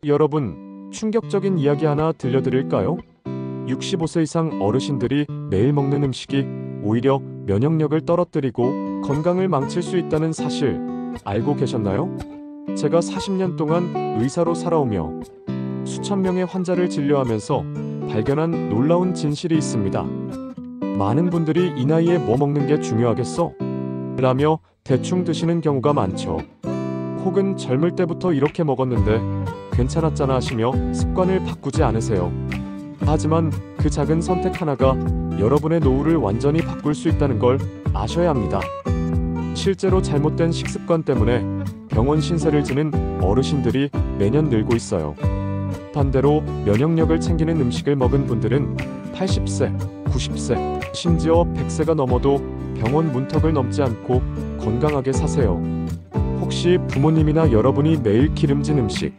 여러분, 충격적인 이야기 하나 들려드릴까요? 65세 이상 어르신들이 매일 먹는 음식이 오히려 면역력을 떨어뜨리고 건강을 망칠 수 있다는 사실 알고 계셨나요? 제가 40년 동안 의사로 살아오며 수천 명의 환자를 진료하면서 발견한 놀라운 진실이 있습니다. 많은 분들이 이 나이에 뭐 먹는 게 중요하겠어? 라며 대충 드시는 경우가 많죠. 혹은 젊을 때부터 이렇게 먹었는데 괜찮았잖아 하시며 습관을 바꾸지 않으세요. 하지만 그 작은 선택 하나가 여러분의 노후를 완전히 바꿀 수 있다는 걸 아셔야 합니다. 실제로 잘못된 식습관 때문에 병원 신세를 지는 어르신들이 매년 늘고 있어요. 반대로 면역력을 챙기는 음식을 먹은 분들은 80세, 90세, 심지어 100세가 넘어도 병원 문턱을 넘지 않고 건강하게 사세요. 혹시 부모님이나 여러분이 매일 기름진 음식,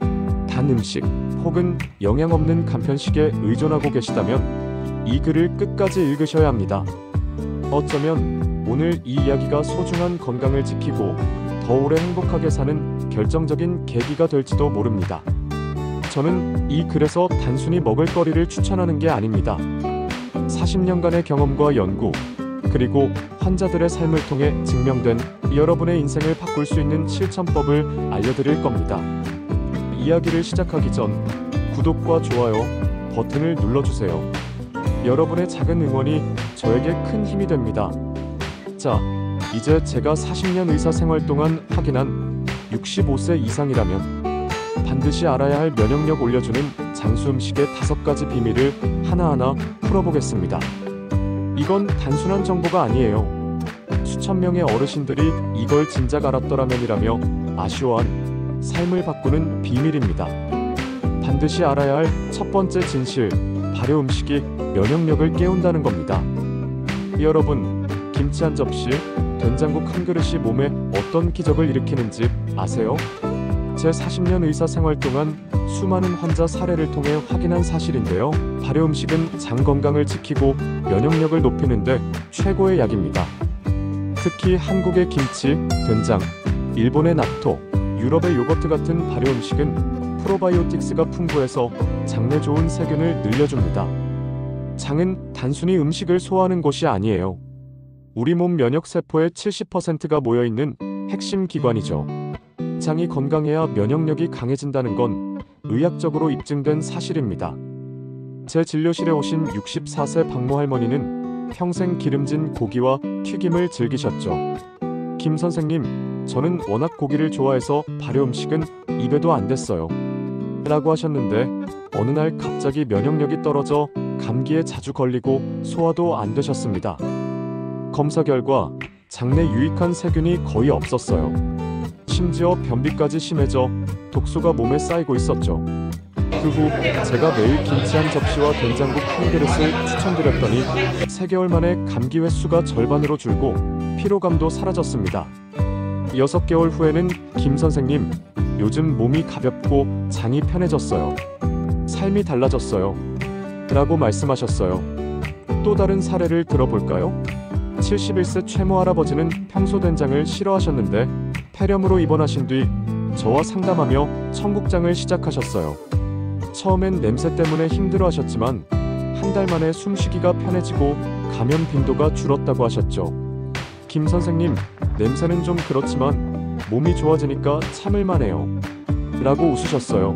단 음식, 혹은 영양 없는 간편식에 의존하고 계시다면 이 글을 끝까지 읽으셔야 합니다. 어쩌면 오늘 이 이야기가 소중한 건강을 지키고 더 오래 행복하게 사는 결정적인 계기가 될지도 모릅니다. 저는 이 글에서 단순히 먹을거리를 추천하는 게 아닙니다. 40년간의 경험과 연구, 그리고 환자들의 삶을 통해 증명된 여러분의 인생을 바꿀 수 있는 실천법을 알려드릴 겁니다. 이야기를 시작하기 전 구독과 좋아요 버튼을 눌러주세요. 여러분의 작은 응원이 저에게 큰 힘이 됩니다. 자, 이제 제가 40년 의사 생활 동안 확인한 65세 이상이라면 반드시 알아야 할 면역력 올려주는 장수 음식의 5가지 비밀을 하나하나 풀어보겠습니다. 이건 단순한 정보가 아니에요. 수천 명의 어르신들이 이걸 진작 알았더라면이라며 아쉬워한 삶을 바꾸는 비밀입니다. 반드시 알아야 할 첫 번째 진실, 발효 음식이 면역력을 깨운다는 겁니다. 여러분, 김치 한 접시, 된장국 한 그릇이 몸에 어떤 기적을 일으키는지 아세요? 제 40년 의사 생활 동안 수많은 환자 사례를 통해 확인한 사실인데요. 발효 음식은 장 건강을 지키고 면역력을 높이는데 최고의 약입니다. 특히 한국의 김치, 된장, 일본의 나토, 유럽의 요거트 같은 발효 음식은 프로바이오틱스가 풍부해서 장내 좋은 세균을 늘려줍니다. 장은 단순히 음식을 소화하는 곳이 아니에요. 우리 몸 면역세포의 70%가 모여있는 핵심 기관이죠. 장이 건강해야 면역력이 강해진다는 건 의학적으로 입증된 사실입니다. 제 진료실에 오신 64세 박모 할머니는 평생 기름진 고기와 튀김을 즐기셨죠. 김 선생님, 저는 워낙 고기를 좋아해서 발효 음식은 입에도 안 댔어요. 라고 하셨는데 어느 날 갑자기 면역력이 떨어져 감기에 자주 걸리고 소화도 안 되셨습니다. 검사 결과 장내 유익한 세균이 거의 없었어요. 심지어 변비까지 심해져 독소가 몸에 쌓이고 있었죠. 그 후 제가 매일 김치 한 접시와 된장국 한 그릇을 추천드렸더니 3개월 만에 감기 횟수가 절반으로 줄고 피로감도 사라졌습니다. 6개월 후에는 김 선생님, 요즘 몸이 가볍고 장이 편해졌어요. 삶이 달라졌어요. 라고 말씀하셨어요. 또 다른 사례를 들어볼까요? 71세 최모 할아버지는 평소 된장을 싫어하셨는데 폐렴으로 입원하신 뒤 저와 상담하며 청국장을 시작하셨어요. 처음엔 냄새 때문에 힘들어하셨지만 한 달 만에 숨쉬기가 편해지고 감염 빈도가 줄었다고 하셨죠. 김 선생님, 냄새는 좀 그렇지만 몸이 좋아지니까 참을만해요. 라고 웃으셨어요.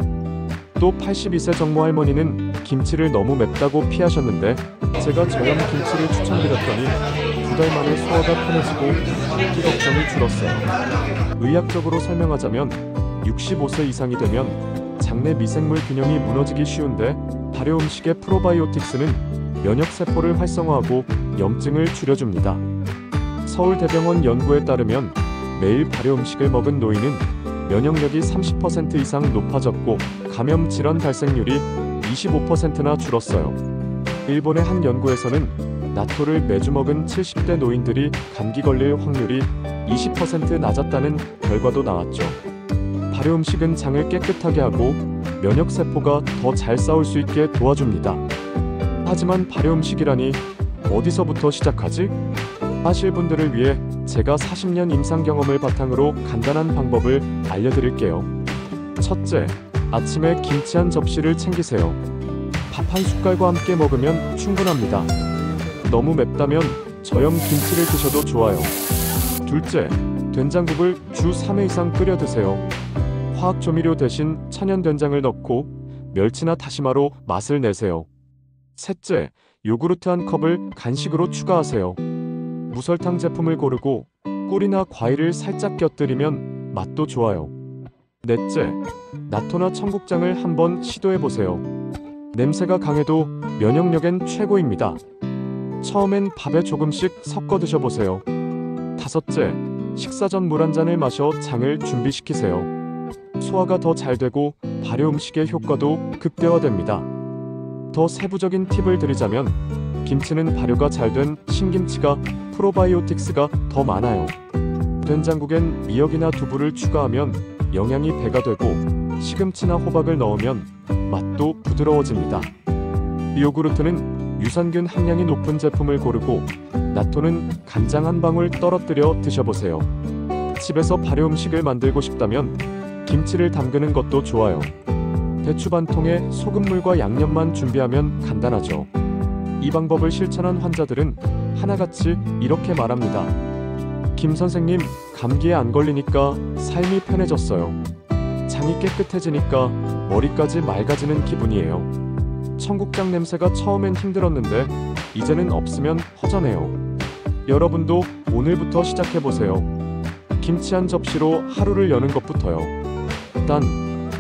또 82세 정모 할머니는 김치를 너무 맵다고 피하셨는데 제가 저염 김치를 추천드렸더니 2달 만에 소화가 편해지고 감기 걱정이 줄었어요. 의학적으로 설명하자면 65세 이상이 되면 장내 미생물 균형이 무너지기 쉬운데 발효 음식의 프로바이오틱스는 면역세포를 활성화하고 염증을 줄여줍니다. 서울대병원 연구에 따르면 매일 발효 음식을 먹은 노인은 면역력이 30% 이상 높아졌고 감염 질환 발생률이 25%나 줄었어요. 일본의 한 연구에서는 나토를 매주 먹은 70대 노인들이 감기 걸릴 확률이 20% 낮았다는 결과도 나왔죠. 발효 음식은 장을 깨끗하게 하고 면역세포가 더 잘 싸울 수 있게 도와줍니다. 하지만 발효 음식이라니 어디서부터 시작하지? 하실 분들을 위해 제가 40년 임상 경험을 바탕으로 간단한 방법을 알려드릴게요. 첫째, 아침에 김치 한 접시를 챙기세요. 밥 한 숟갈과 함께 먹으면 충분합니다. 너무 맵다면 저염 김치를 드셔도 좋아요. 둘째, 된장국을 주 3회 이상 끓여 드세요. 화학 조미료 대신 천연 된장을 넣고 멸치나 다시마로 맛을 내세요. 셋째, 요구르트 한 컵을 간식으로 추가하세요. 무설탕 제품을 고르고 꿀이나 과일을 살짝 곁들이면 맛도 좋아요. 넷째, 나토나 청국장을 한번 시도해보세요. 냄새가 강해도 면역력엔 최고입니다. 처음엔 밥에 조금씩 섞어 드셔보세요. 다섯째, 식사 전 물 한 잔을 마셔 장을 준비시키세요. 소화가 더 잘 되고 발효 음식의 효과도 극대화됩니다. 더 세부적인 팁을 드리자면 김치는 발효가 잘 된 신김치가 프로바이오틱스가 더 많아요. 된장국엔 미역이나 두부를 추가하면 영양이 배가 되고 시금치나 호박을 넣으면 맛도 부드러워집니다. 요구르트는 유산균 함량이 높은 제품을 고르고 나토는 간장 한 방울 떨어뜨려 드셔보세요. 집에서 발효 음식을 만들고 싶다면 김치를 담그는 것도 좋아요. 배추 반 통에 소금물과 양념만 준비하면 간단하죠. 이 방법을 실천한 환자들은 하나같이 이렇게 말합니다. 김 선생님, 감기에 안 걸리니까 삶이 편해졌어요. 장이 깨끗해지니까 머리까지 맑아지는 기분이에요. 청국장 냄새가 처음엔 힘들었는데 이제는 없으면 허전해요. 여러분도 오늘부터 시작해보세요. 김치 한 접시로 하루를 여는 것부터요. 단,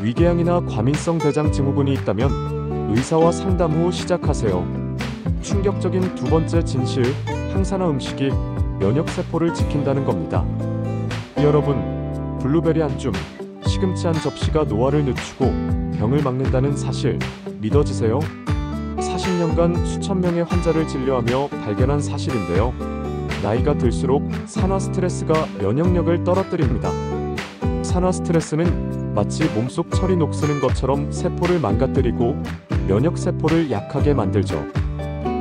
위궤양이나 과민성 대장 증후군이 있다면 의사와 상담 후 시작하세요. 충격적인 두 번째 진실, 항산화 음식이 면역세포를 지킨다는 겁니다. 여러분, 블루베리 한 줌, 시금치 한 접시가 노화를 늦추고 병을 막는다는 사실 믿어지세요? 40년간 수천 명의 환자를 진료하며 발견한 사실인데요. 나이가 들수록 산화 스트레스가 면역력을 떨어뜨립니다. 산화 스트레스는 마치 몸속 철이 녹쓰는 것처럼 세포를 망가뜨리고 면역세포를 약하게 만들죠.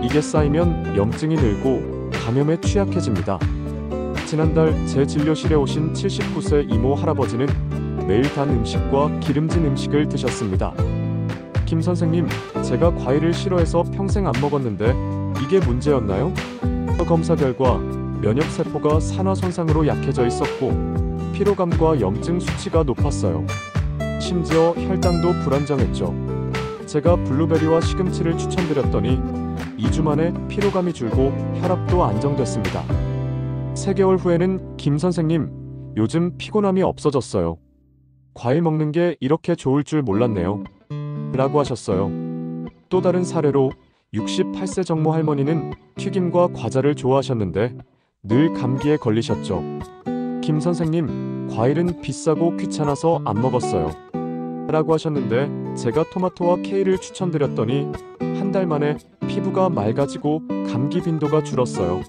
이게 쌓이면 염증이 늘고 감염에 취약해집니다. 지난달 제 진료실에 오신 79세 이모 할아버지는 매일 단 음식과 기름진 음식을 드셨습니다. 김 선생님, 제가 과일을 싫어해서 평생 안 먹었는데 이게 문제였나요? 검사 결과 면역세포가 산화 손상으로 약해져 있었고 피로감과 염증 수치가 높았어요. 심지어 혈당도 불안정했죠. 제가 블루베리와 시금치를 추천드렸더니 2주 만에 피로감이 줄고 혈압도 안정됐습니다. 3개월 후에는 김 선생님, 요즘 피곤함이 없어졌어요. 과일 먹는 게 이렇게 좋을 줄 몰랐네요. 라고 하셨어요. 또 다른 사례로 68세 정모 할머니는 튀김과 과자를 좋아하셨는데 늘 감기에 걸리셨죠. 김 선생님, 과일은 비싸고 귀찮아서 안 먹었어요. 라고 하셨는데 제가 토마토와 케일을 추천드렸더니 한 달 만에 피부가 맑아지고 감기 빈도가 줄었어요.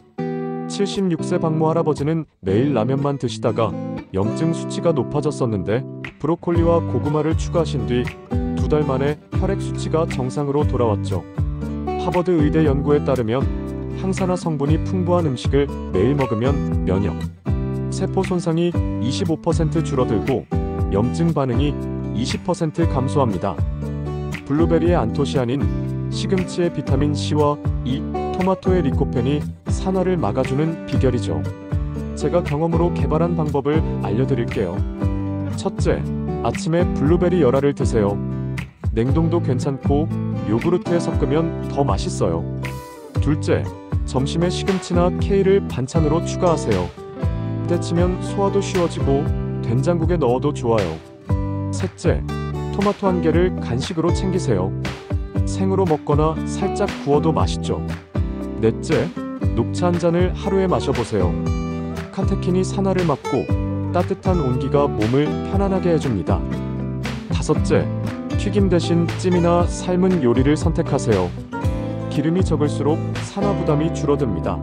76세 박모 할아버지는 매일 라면만 드시다가 염증 수치가 높아졌었는데 브로콜리와 고구마를 추가하신 뒤 2달 만에 혈액 수치가 정상으로 돌아왔죠. 하버드 의대 연구에 따르면 항산화 성분이 풍부한 음식을 매일 먹으면 면역, 세포 손상이 25% 줄어들고 염증 반응이 20% 감소합니다. 블루베리의 안토시아닌, 시금치의 비타민 C와 E, 토마토의 리코펜이 산화를 막아주는 비결이죠. 제가 경험으로 개발한 방법을 알려드릴게요. 첫째, 아침에 블루베리 열알을 드세요. 냉동도 괜찮고 요구르트에 섞으면 더 맛있어요. 둘째, 점심에 시금치나 케일을 반찬으로 추가하세요. 때치면 소화도 쉬워지고 된장국에 넣어도 좋아요. 셋째, 토마토 한 개를 간식으로 챙기세요. 생으로 먹거나 살짝 구워도 맛있죠. 넷째, 녹차 한 잔을 하루에 마셔보세요. 카테킨이 산화를 막고 따뜻한 온기가 몸을 편안하게 해줍니다. 다섯째, 튀김 대신 찜이나 삶은 요리를 선택하세요. 기름이 적을수록 산화 부담이 줄어듭니다.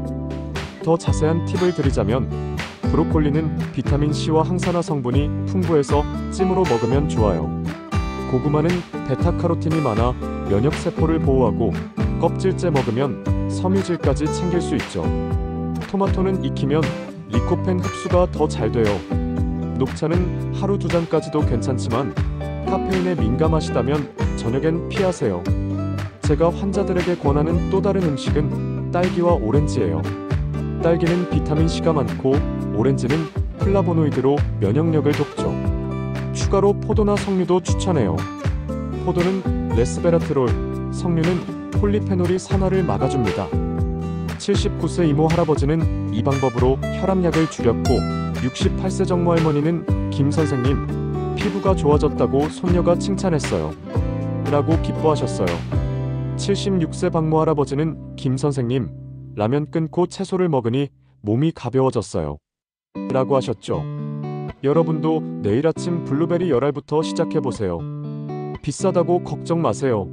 더 자세한 팁을 드리자면 브로콜리는 비타민 C와 항산화 성분이 풍부해서 찜으로 먹으면 좋아요. 고구마는 베타카로틴이 많아 면역세포를 보호하고 껍질째 먹으면 섬유질까지 챙길 수 있죠. 토마토는 익히면 리코펜 흡수가 더 잘 돼요. 녹차는 하루 2잔까지도 괜찮지만 카페인에 민감하시다면 저녁엔 피하세요. 제가 환자들에게 권하는 또 다른 음식은 딸기와 오렌지예요. 딸기는 비타민C가 많고 오렌지는 플라보노이드로 면역력을 돕죠. 추가로 포도나 석류도 추천해요. 포도는 레스베라트롤, 석류는 폴리페놀이 산화를 막아줍니다. 79세 이모 할아버지는 이 방법으로 혈압약을 줄였고 68세 정모 할머니는 김 선생님, 피부가 좋아졌다고 손녀가 칭찬했어요. 라고 기뻐하셨어요. 76세 박모 할아버지는 김 선생님, 라면 끊고 채소를 먹으니 몸이 가벼워졌어요. 라고 하셨죠. 여러분도 내일 아침 블루베리 열알부터 시작해보세요. 비싸다고 걱정 마세요.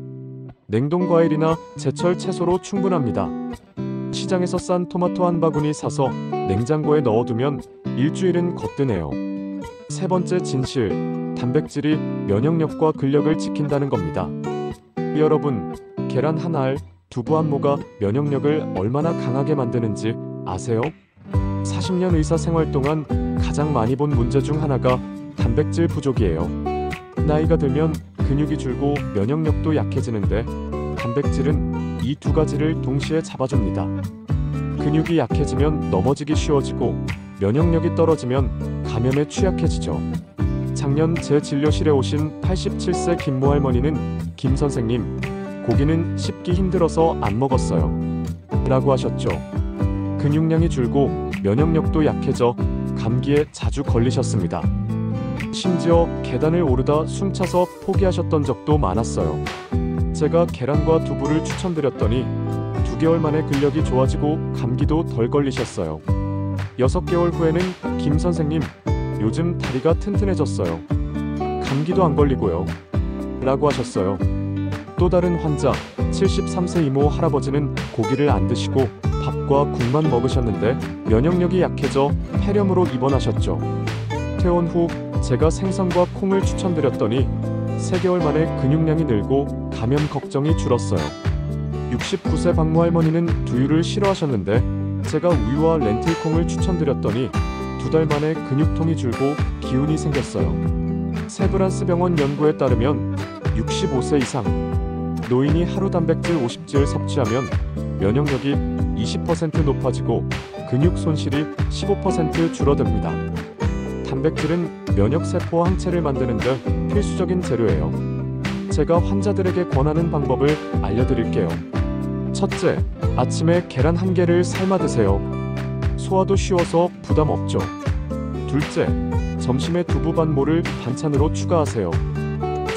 냉동 과일이나 제철 채소로 충분합니다. 시장에서 싼 토마토 한 바구니 사서 냉장고에 넣어두면 일주일은 거뜬해요. 세 번째 진실, 단백질이 면역력과 근력을 지킨다는 겁니다. 여러분, 계란 한 알, 두부 한 모가 면역력을 얼마나 강하게 만드는지 아세요? 40년 의사 생활 동안 가장 많이 본 문제 중 하나가 단백질 부족이에요. 나이가 들면 근육이 줄고 면역력도 약해지는데 단백질은 이 두 가지를 동시에 잡아줍니다. 근육이 약해지면 넘어지기 쉬워지고 면역력이 떨어지면 감염에 취약해지죠. 작년 제 진료실에 오신 87세 김모 할머니는 김 선생님, 고기는 씹기 힘들어서 안 먹었어요. 라고 하셨죠. 근육량이 줄고 면역력도 약해져 감기에 자주 걸리셨습니다. 심지어 계단을 오르다 숨차서 포기하셨던 적도 많았어요. 제가 계란과 두부를 추천드렸더니 2개월 만에 근력이 좋아지고 감기도 덜 걸리셨어요. 6개월 후에는 김 선생님, 요즘 다리가 튼튼해졌어요. 감기도 안 걸리고요. 라고 하셨어요. 또 다른 환자, 73세 이모 할아버지는 고기를 안 드시고 밥과 국만 먹으셨는데 면역력이 약해져 폐렴으로 입원하셨죠. 퇴원 후 제가 생선과 콩을 추천드렸더니 3개월 만에 근육량이 늘고 감염 걱정이 줄었어요. 69세 박모 할머니는 두유를 싫어하셨는데 제가 우유와 렌틸콩을 추천드렸더니 2달 만에 근육통이 줄고 기운이 생겼어요. 세브란스 병원 연구에 따르면 65세 이상 노인이 하루 단백질 50질 섭취하면 면역력이 20% 높아지고 근육 손실이 15% 줄어듭니다. 단백질은 면역세포 항체를 만드는 데 필수적인 재료예요. 제가 환자들에게 권하는 방법을 알려드릴게요. 첫째, 아침에 계란 1개를 삶아 드세요. 소화도 쉬워서 부담 없죠. 둘째, 점심에 두부 반모를 반찬으로 추가하세요.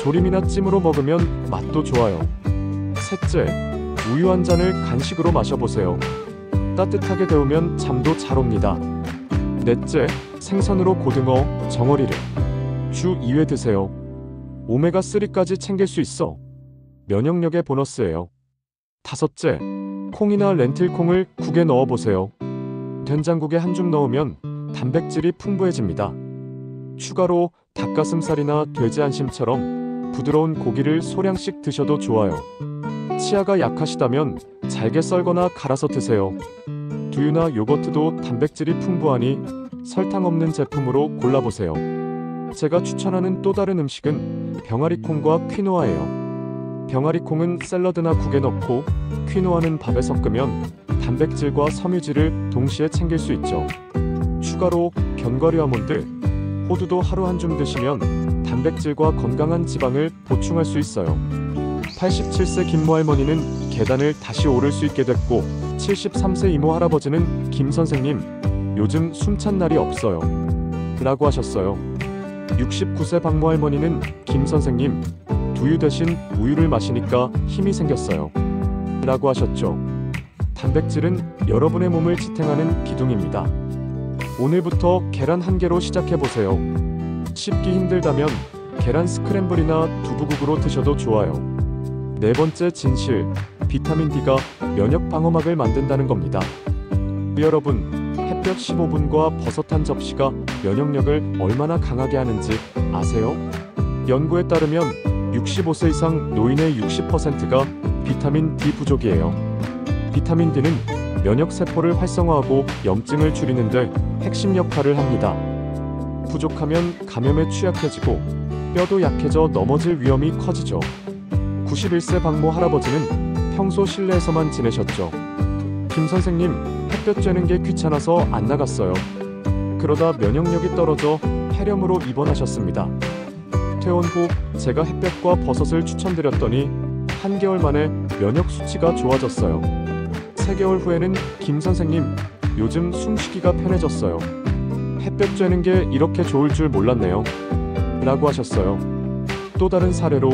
조림이나 찜으로 먹으면 맛도 좋아요. 셋째, 우유 한 잔을 간식으로 마셔보세요. 따뜻하게 데우면 잠도 잘 옵니다. 넷째, 생선으로 고등어, 정어리를 주 2회 드세요. 오메가3까지 챙길 수 있어 면역력의 보너스예요. 다섯째, 콩이나 렌틸콩을 국에 넣어보세요. 된장국에 한 줌 넣으면 단백질이 풍부해집니다. 추가로 닭가슴살이나 돼지 안심처럼 부드러운 고기를 소량씩 드셔도 좋아요. 치아가 약하시다면 잘게 썰거나 갈아서 드세요. 두유나 요거트도 단백질이 풍부하니 설탕 없는 제품으로 골라보세요. 제가 추천하는 또 다른 음식은 병아리콩과 퀴노아예요. 병아리콩은 샐러드나 국에 넣고 퀴노아는 밥에 섞으면 단백질과 섬유질을 동시에 챙길 수 있죠. 추가로 견과류 아몬드, 호두도 하루 한 줌 드시면 단백질과 건강한 지방을 보충할 수 있어요. 87세 김모 할머니는 계단을 다시 오를 수 있게 됐고 73세 이모 할아버지는 김 선생님, 요즘 숨찬 날이 없어요. 라고 하셨어요. 69세 박모 할머니는 김 선생님, 두유 대신 우유를 마시니까 힘이 생겼어요. 라고 하셨죠. 단백질은 여러분의 몸을 지탱하는 기둥입니다. 오늘부터 계란 1개로 시작해보세요. 씹기 힘들다면 계란 스크램블이나 두부국으로 드셔도 좋아요. 네 번째 진실, 비타민 D가 면역 방어막을 만든다는 겁니다. 여러분, 햇볕 15분과 버섯 한 접시가 면역력을 얼마나 강하게 하는지 아세요? 연구에 따르면 65세 이상 노인의 60%가 비타민 D 부족이에요. 비타민 D는 면역세포를 활성화하고 염증을 줄이는데 핵심 역할을 합니다. 부족하면 감염에 취약해지고 뼈도 약해져 넘어질 위험이 커지죠. 91세 박모 할아버지는 평소 실내에서만 지내셨죠. 김 선생님, 햇볕 쬐는 게 귀찮아서 안 나갔어요. 그러다 면역력이 떨어져 폐렴으로 입원하셨습니다. 퇴원 후 제가 햇볕과 버섯을 추천드렸더니 한개월 만에 면역 수치가 좋아졌어요. 3개월 후에는 김 선생님, 요즘 숨쉬기가 편해졌어요. 햇볕 쬐는 게 이렇게 좋을 줄 몰랐네요. 라고 하셨어요. 또 다른 사례로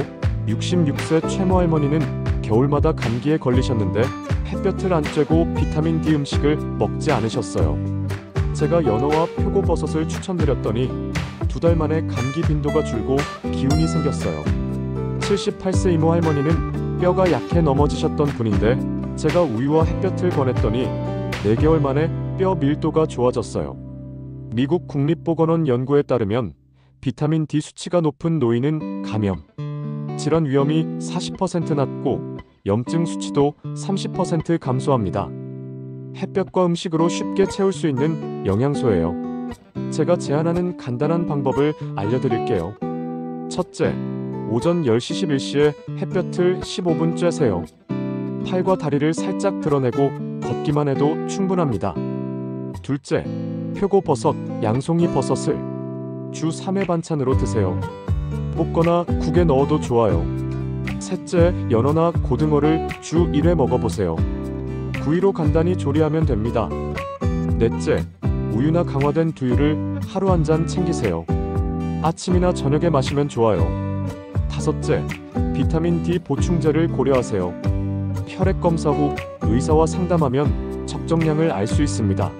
66세 최모 할머니는 겨울마다 감기에 걸리셨는데 햇볕을 안 쬐고 비타민 D 음식을 먹지 않으셨어요. 제가 연어와 표고버섯을 추천드렸더니 2달 만에 감기 빈도가 줄고 기운이 생겼어요. 78세 이모 할머니는 뼈가 약해 넘어지셨던 분인데 제가 우유와 햇볕을 권했더니 4개월 만에 뼈 밀도가 좋아졌어요. 미국 국립보건원 연구에 따르면 비타민 D 수치가 높은 노인은 감염, 질환 위험이 40% 낮고 염증 수치도 30% 감소합니다. 햇볕과 음식으로 쉽게 채울 수 있는 영양소예요. 제가 제안하는 간단한 방법을 알려드릴게요. 첫째, 오전 10시 11시에 햇볕을 15분 쬐세요. 팔과 다리를 살짝 드러내고 걷기만 해도 충분합니다. 둘째, 표고버섯, 양송이 버섯을 주 3회 반찬으로 드세요. 볶거나 국에 넣어도 좋아요. 셋째, 연어나 고등어를 주 1회 먹어보세요. 구이로 간단히 조리하면 됩니다. 넷째, 우유나 강화된 두유를 하루 한 잔 챙기세요. 아침이나 저녁에 마시면 좋아요. 다섯째, 비타민 D 보충제를 고려하세요. 혈액 검사 후 의사와 상담하면 적정량을 알 수 있습니다.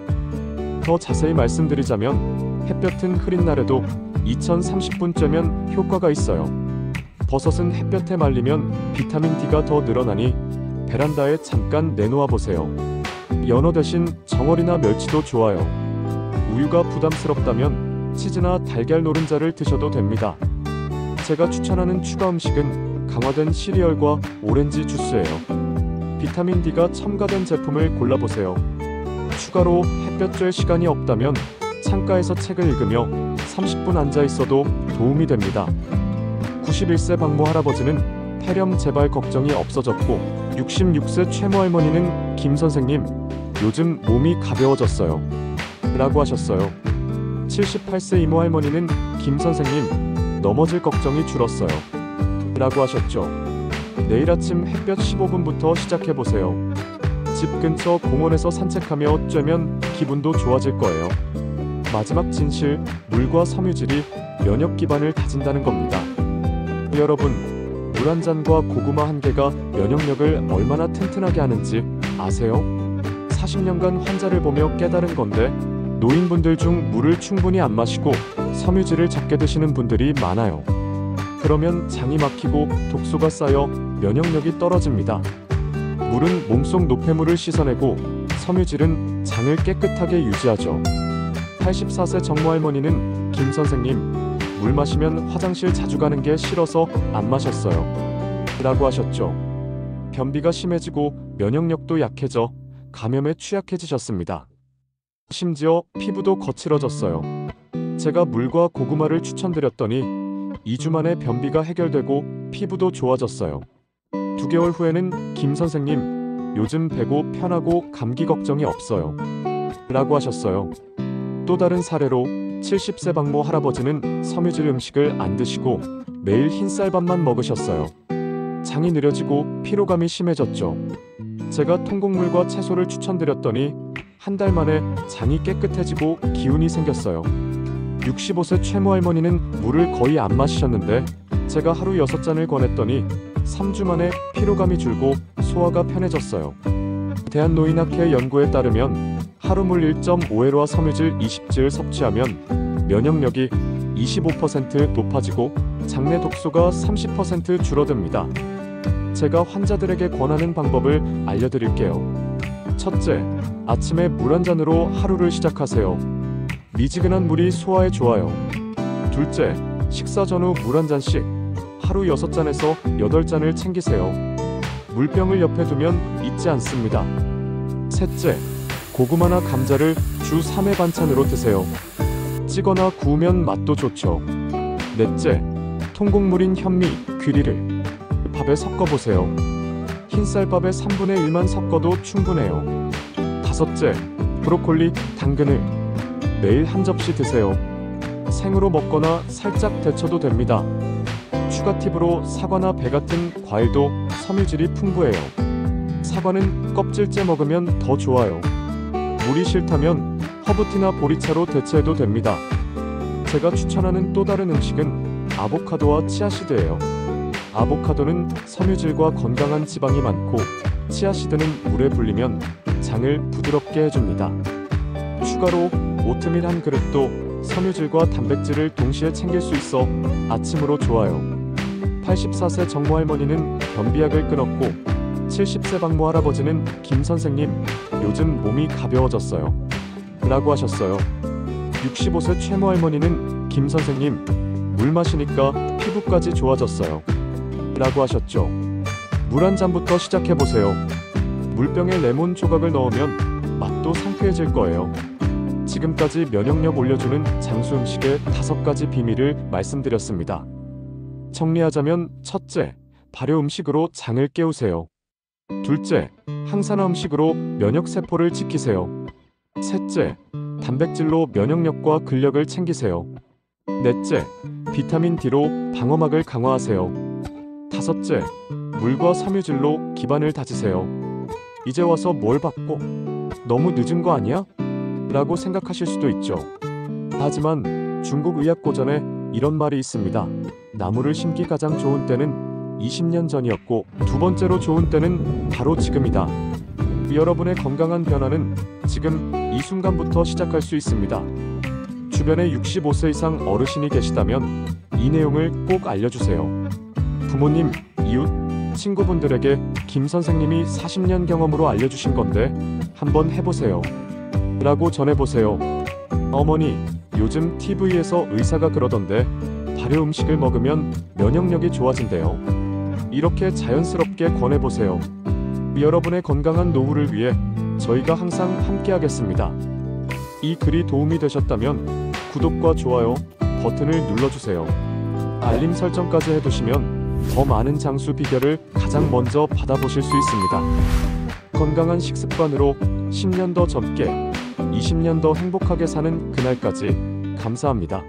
더 자세히 말씀드리자면 햇볕은 흐린 날에도 2030분 쬐면 효과가 있어요. 버섯은 햇볕에 말리면 비타민 D가 더 늘어나니 베란다에 잠깐 내놓아 보세요. 연어 대신 정어리나 멸치도 좋아요. 우유가 부담스럽다면 치즈나 달걀 노른자를 드셔도 됩니다. 제가 추천하는 추가 음식은 강화된 시리얼과 오렌지 주스예요. 비타민 D가 첨가된 제품을 골라보세요. 추가로 햇볕 쬐 시간이 없다면 창가에서 책을 읽으며 30분 앉아 있어도 도움이 됩니다. 91세 박모 할아버지는 폐렴 재발 걱정이 없어졌고 66세 최모 할머니는 김 선생님, 요즘 몸이 가벼워졌어요. 라고 하셨어요. 78세 이모 할머니는 김 선생님, 넘어질 걱정이 줄었어요. 라고 하셨죠. 내일 아침 햇볕 15분부터 시작해보세요. 집 근처 공원에서 산책하며 쬐면 기분도 좋아질 거예요. 마지막 진실, 물과 섬유질이 면역 기반을 다진다는 겁니다. 여러분, 물 한 잔과 고구마 한 개가 면역력을 얼마나 튼튼하게 하는지 아세요? 40년간 환자를 보며 깨달은 건데 노인분들 중 물을 충분히 안 마시고 섬유질을 적게 드시는 분들이 많아요. 그러면 장이 막히고 독소가 쌓여 면역력이 떨어집니다. 물은 몸속 노폐물을 씻어내고 섬유질은 장을 깨끗하게 유지하죠. 84세 정모 할머니는 김 선생님, 물 마시면 화장실 자주 가는 게 싫어서 안 마셨어요. 라고 하셨죠. 변비가 심해지고 면역력도 약해져 감염에 취약해지셨습니다. 심지어 피부도 거칠어졌어요. 제가 물과 고구마를 추천드렸더니 2주 만에 변비가 해결되고 피부도 좋아졌어요. 2개월 후에는 김 선생님, 요즘 배고 편하고 감기 걱정이 없어요. 라고 하셨어요. 또 다른 사례로 70세 박모 할아버지는 섬유질 음식을 안 드시고 매일 흰쌀밥만 먹으셨어요. 장이 느려지고 피로감이 심해졌죠. 제가 통곡물과 채소를 추천드렸더니 한 달 만에 장이 깨끗해지고 기운이 생겼어요. 65세 최모 할머니는 물을 거의 안 마시셨는데 제가 하루 6잔을 권했더니 3주 만에 피로감이 줄고 소화가 편해졌어요. 대한노인학회 연구에 따르면 하루 물 1.5회와 섬유질 20질 섭취하면 면역력이 25% 높아지고 장내 독소가 30% 줄어듭니다. 제가 환자들에게 권하는 방법을 알려드릴게요. 첫째, 아침에 물 한 잔으로 하루를 시작하세요. 미지근한 물이 소화에 좋아요. 둘째, 식사 전후 물 한 잔씩 하루 6잔에서 8잔을 챙기세요. 물병을 옆에 두면 잊지 않습니다. 셋째, 고구마나 감자를 주 3회 반찬으로 드세요. 찌거나 구우면 맛도 좋죠. 넷째, 통곡물인 현미, 귀리를 밥에 섞어보세요. 흰쌀밥에 3분의 1만 섞어도 충분해요. 다섯째, 브로콜리, 당근을 매일 한 접시 드세요. 생으로 먹거나 살짝 데쳐도 됩니다. 추가 팁으로 사과나 배 같은 과일도 섬유질이 풍부해요. 사과는 껍질째 먹으면 더 좋아요. 물이 싫다면 허브티나 보리차로 대체해도 됩니다. 제가 추천하는 또 다른 음식은 아보카도와 치아씨드예요. 아보카도는 섬유질과 건강한 지방이 많고 치아씨드는 물에 불리면 장을 부드럽게 해줍니다. 추가로 오트밀 한 그릇도 섬유질과 단백질을 동시에 챙길 수 있어 아침으로 좋아요. 84세 정모 할머니는 변비약을 끊었고 70세 박모 할아버지는 김 선생님, 요즘 몸이 가벼워졌어요. 라고 하셨어요. 65세 최모 할머니는 김 선생님, 물 마시니까 피부까지 좋아졌어요. 라고 하셨죠. 물 한 잔부터 시작해보세요. 물병에 레몬 조각을 넣으면 맛도 상쾌해질 거예요. 지금까지 면역력 올려주는 장수 음식의 5가지 비밀을 말씀드렸습니다. 정리하자면 첫째, 발효 음식으로 장을 깨우세요. 둘째, 항산화 음식으로 면역세포를 지키세요. 셋째, 단백질로 면역력과 근력을 챙기세요. 넷째, 비타민 D로 방어막을 강화하세요. 다섯째, 물과 섬유질로 기반을 다지세요. 이제 와서 뭘 받고? 너무 늦은 거 아니야? 라고 생각하실 수도 있죠. 하지만 중국 의학 고전에 이런 말이 있습니다. 나무를 심기 가장 좋은 때는 20년 전이었고 두 번째로 좋은 때는 바로 지금이다. 여러분의 건강한 변화는 지금 이 순간부터 시작할 수 있습니다. 주변에 65세 이상 어르신이 계시다면 이 내용을 꼭 알려주세요. 부모님, 이웃, 친구분들에게 김 선생님이 40년 경험으로 알려주신 건데 한번 해보세요. 라고 전해보세요. 어머니, 요즘 TV에서 의사가 그러던데 발효 음식을 먹으면 면역력이 좋아진대요. 이렇게 자연스럽게 권해보세요. 여러분의 건강한 노후를 위해 저희가 항상 함께하겠습니다. 이 글이 도움이 되셨다면 구독과 좋아요 버튼을 눌러주세요. 알림 설정까지 해두시면 더 많은 장수 비결을 가장 먼저 받아보실 수 있습니다. 건강한 식습관으로 10년 더 젊게 20년 더 행복하게 사는 그날까지 감사합니다.